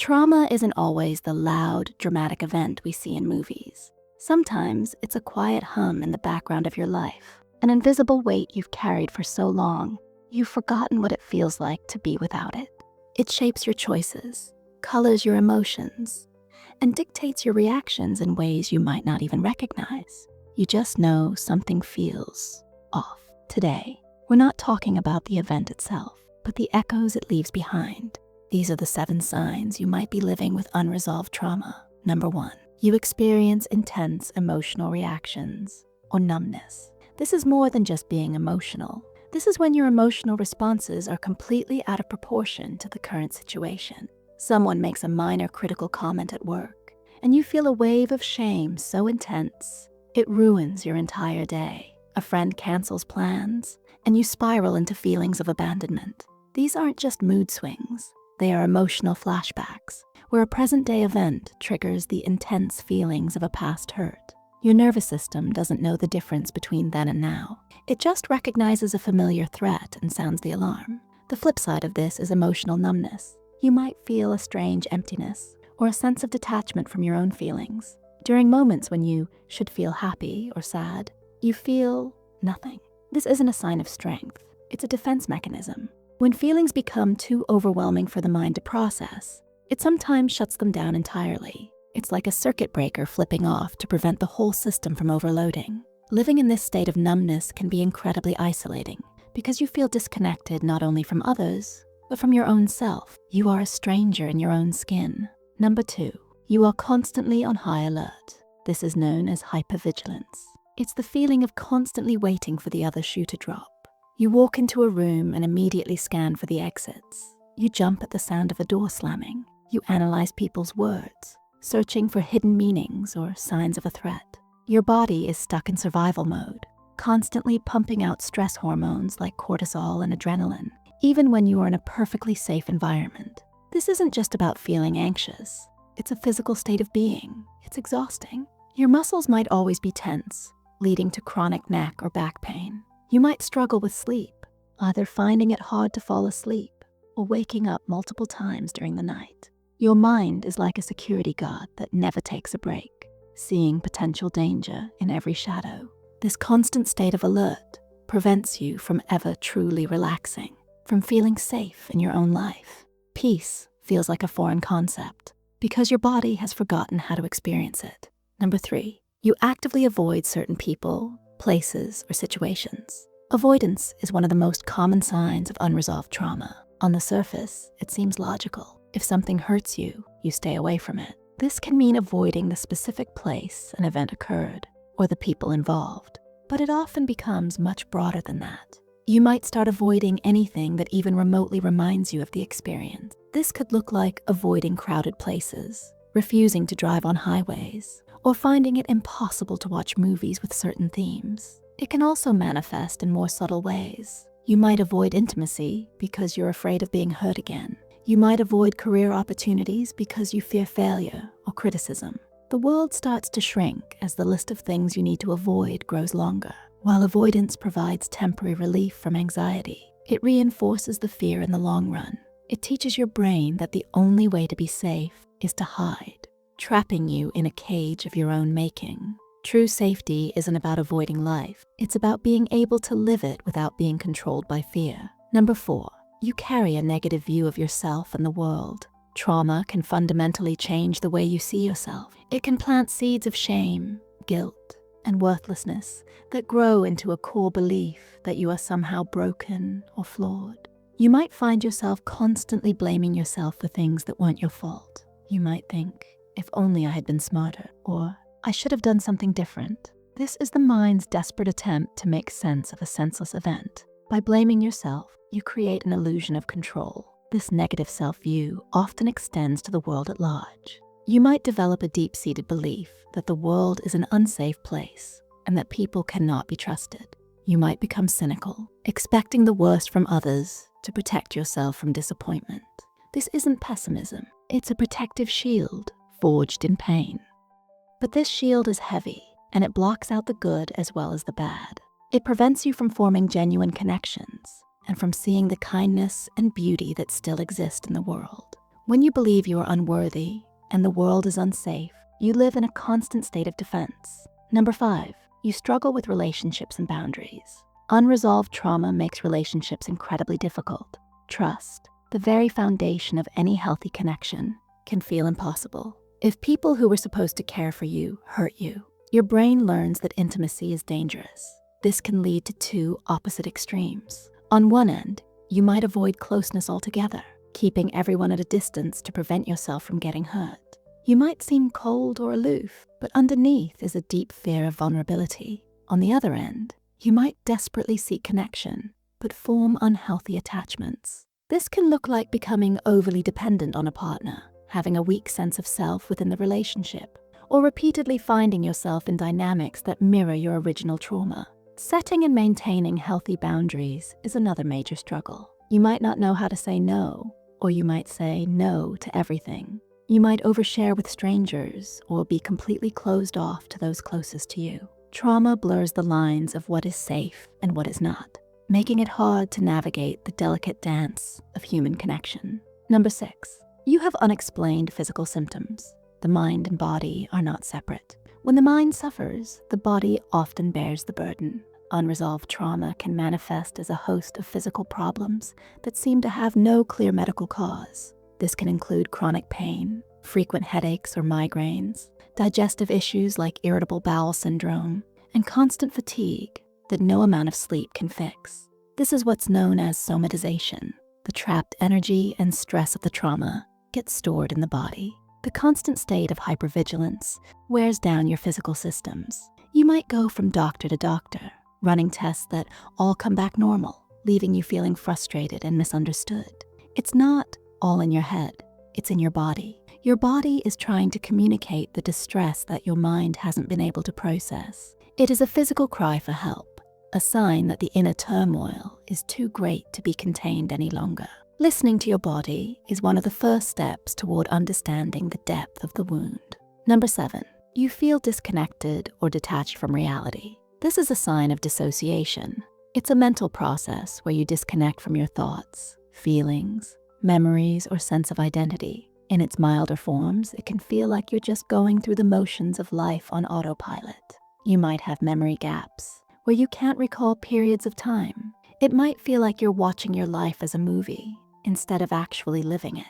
Trauma isn't always the loud, dramatic event we see in movies. Sometimes it's a quiet hum in the background of your life, an invisible weight you've carried for so long, you've forgotten what it feels like to be without it. It shapes your choices, colors your emotions, and dictates your reactions in ways you might not even recognize. You just know something feels off. Today, we're not talking about the event itself, but the echoes it leaves behind. These are the 7 signs you might be living with unresolved trauma. Number 1, you experience intense emotional reactions or numbness. This is more than just being emotional. This is when your emotional responses are completely out of proportion to the current situation. Someone makes a minor critical comment at work, and you feel a wave of shame so intense, it ruins your entire day. A friend cancels plans, and you spiral into feelings of abandonment. These aren't just mood swings. They are emotional flashbacks, where a present-day event triggers the intense feelings of a past hurt. Your nervous system doesn't know the difference between then and now. It just recognizes a familiar threat and sounds the alarm. The flip side of this is emotional numbness. You might feel a strange emptiness or a sense of detachment from your own feelings. During moments when you should feel happy or sad, you feel nothing. This isn't a sign of strength. It's a defense mechanism. When feelings become too overwhelming for the mind to process, it sometimes shuts them down entirely. It's like a circuit breaker flipping off to prevent the whole system from overloading. Living in this state of numbness can be incredibly isolating because you feel disconnected not only from others, but from your own self. You are a stranger in your own skin. Number 2, you are constantly on high alert. This is known as hypervigilance. It's the feeling of constantly waiting for the other shoe to drop. You walk into a room and immediately scan for the exits. You jump at the sound of a door slamming. You analyze people's words, searching for hidden meanings or signs of a threat. Your body is stuck in survival mode, constantly pumping out stress hormones like cortisol and adrenaline, even when you are in a perfectly safe environment. This isn't just about feeling anxious. It's a physical state of being. It's exhausting. Your muscles might always be tense, leading to chronic neck or back pain. You might struggle with sleep, either finding it hard to fall asleep or waking up multiple times during the night. Your mind is like a security guard that never takes a break, seeing potential danger in every shadow. This constant state of alert prevents you from ever truly relaxing, from feeling safe in your own life. Peace feels like a foreign concept because your body has forgotten how to experience it. Number 3, you actively avoid certain people, places, or situations. Avoidance is one of the most common signs of unresolved trauma. On the surface, it seems logical. If something hurts you, you stay away from it. This can mean avoiding the specific place an event occurred or the people involved, but it often becomes much broader than that. You might start avoiding anything that even remotely reminds you of the experience. This could look like avoiding crowded places, refusing to drive on highways, or finding it impossible to watch movies with certain themes. It can also manifest in more subtle ways. You might avoid intimacy because you're afraid of being hurt again. You might avoid career opportunities because you fear failure or criticism. The world starts to shrink as the list of things you need to avoid grows longer. While avoidance provides temporary relief from anxiety, it reinforces the fear in the long run. It teaches your brain that the only way to be safe is to hide, trapping you in a cage of your own making. True safety isn't about avoiding life. It's about being able to live it without being controlled by fear. Number 4, you carry a negative view of yourself and the world. Trauma can fundamentally change the way you see yourself. It can plant seeds of shame, guilt, and worthlessness that grow into a core belief that you are somehow broken or flawed. You might find yourself constantly blaming yourself for things that weren't your fault. You might think, if only I had been smarter, or I should have done something different. This is the mind's desperate attempt to make sense of a senseless event. By blaming yourself, you create an illusion of control. This negative self-view often extends to the world at large. You might develop a deep-seated belief that the world is an unsafe place and that people cannot be trusted. You might become cynical, expecting the worst from others to protect yourself from disappointment. This isn't pessimism. It's a protective shield forged in pain. But this shield is heavy, and it blocks out the good as well as the bad. It prevents you from forming genuine connections and from seeing the kindness and beauty that still exist in the world. When you believe you are unworthy and the world is unsafe, you live in a constant state of defense. Number 5, you struggle with relationships and boundaries. Unresolved trauma makes relationships incredibly difficult. Trust, the very foundation of any healthy connection, can feel impossible. If people who were supposed to care for you hurt you, your brain learns that intimacy is dangerous. This can lead to two opposite extremes. On one end, you might avoid closeness altogether, keeping everyone at a distance to prevent yourself from getting hurt. You might seem cold or aloof, but underneath is a deep fear of vulnerability. On the other end, you might desperately seek connection, but form unhealthy attachments. This can look like becoming overly dependent on a partner, having a weak sense of self within the relationship, or repeatedly finding yourself in dynamics that mirror your original trauma. Setting and maintaining healthy boundaries is another major struggle. You might not know how to say no, or you might say no to everything. You might overshare with strangers or be completely closed off to those closest to you. Trauma blurs the lines of what is safe and what is not, making it hard to navigate the delicate dance of human connection. Number 6, you have unexplained physical symptoms. The mind and body are not separate. When the mind suffers, the body often bears the burden. Unresolved trauma can manifest as a host of physical problems that seem to have no clear medical cause. This can include chronic pain, frequent headaches or migraines, digestive issues like irritable bowel syndrome, and constant fatigue that no amount of sleep can fix. This is what's known as somatization. The trapped energy and stress of the trauma gets stored in the body. The constant state of hypervigilance wears down your physical systems. You might go from doctor to doctor, running tests that all come back normal, leaving you feeling frustrated and misunderstood. It's not all in your head, it's in your body. Your body is trying to communicate the distress that your mind hasn't been able to process. It is a physical cry for help, a sign that the inner turmoil is too great to be contained any longer. Listening to your body is one of the first steps toward understanding the depth of the wound. Number 7, you feel disconnected or detached from reality. This is a sign of dissociation. It's a mental process where you disconnect from your thoughts, feelings, memories, or sense of identity. In its milder forms, it can feel like you're just going through the motions of life on autopilot. You might have memory gaps, where you can't recall periods of time. It might feel like you're watching your life as a movie, instead of actually living it.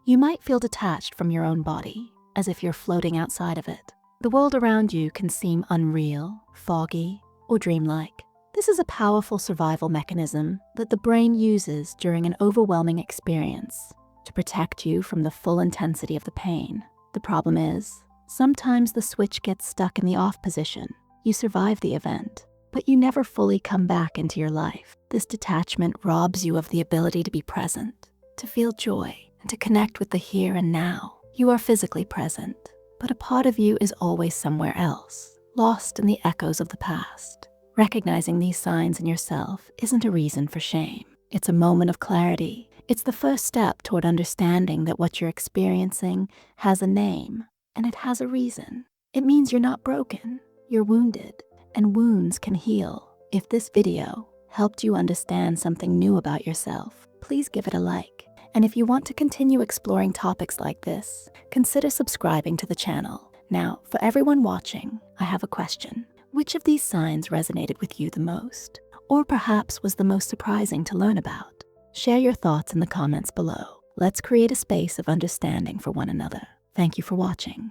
You might feel detached from your own body, as if you're floating outside of it. The world around you can seem unreal, foggy, or dreamlike. This is a powerful survival mechanism that the brain uses during an overwhelming experience to protect you from the full intensity of the pain. The problem is, sometimes the switch gets stuck in the off position. You survive the event, but you never fully come back into your life. This detachment robs you of the ability to be present, to feel joy, and to connect with the here and now. You are physically present, but a part of you is always somewhere else, lost in the echoes of the past. Recognizing these signs in yourself isn't a reason for shame. It's a moment of clarity. It's the first step toward understanding that what you're experiencing has a name, and it has a reason. It means you're not broken, you're wounded, and wounds can heal. If this video helped you understand something new about yourself, please give it a like. And if you want to continue exploring topics like this, consider subscribing to the channel. Now, for everyone watching, I have a question. Which of these signs resonated with you the most? Or perhaps was the most surprising to learn about? Share your thoughts in the comments below. Let's create a space of understanding for one another. Thank you for watching.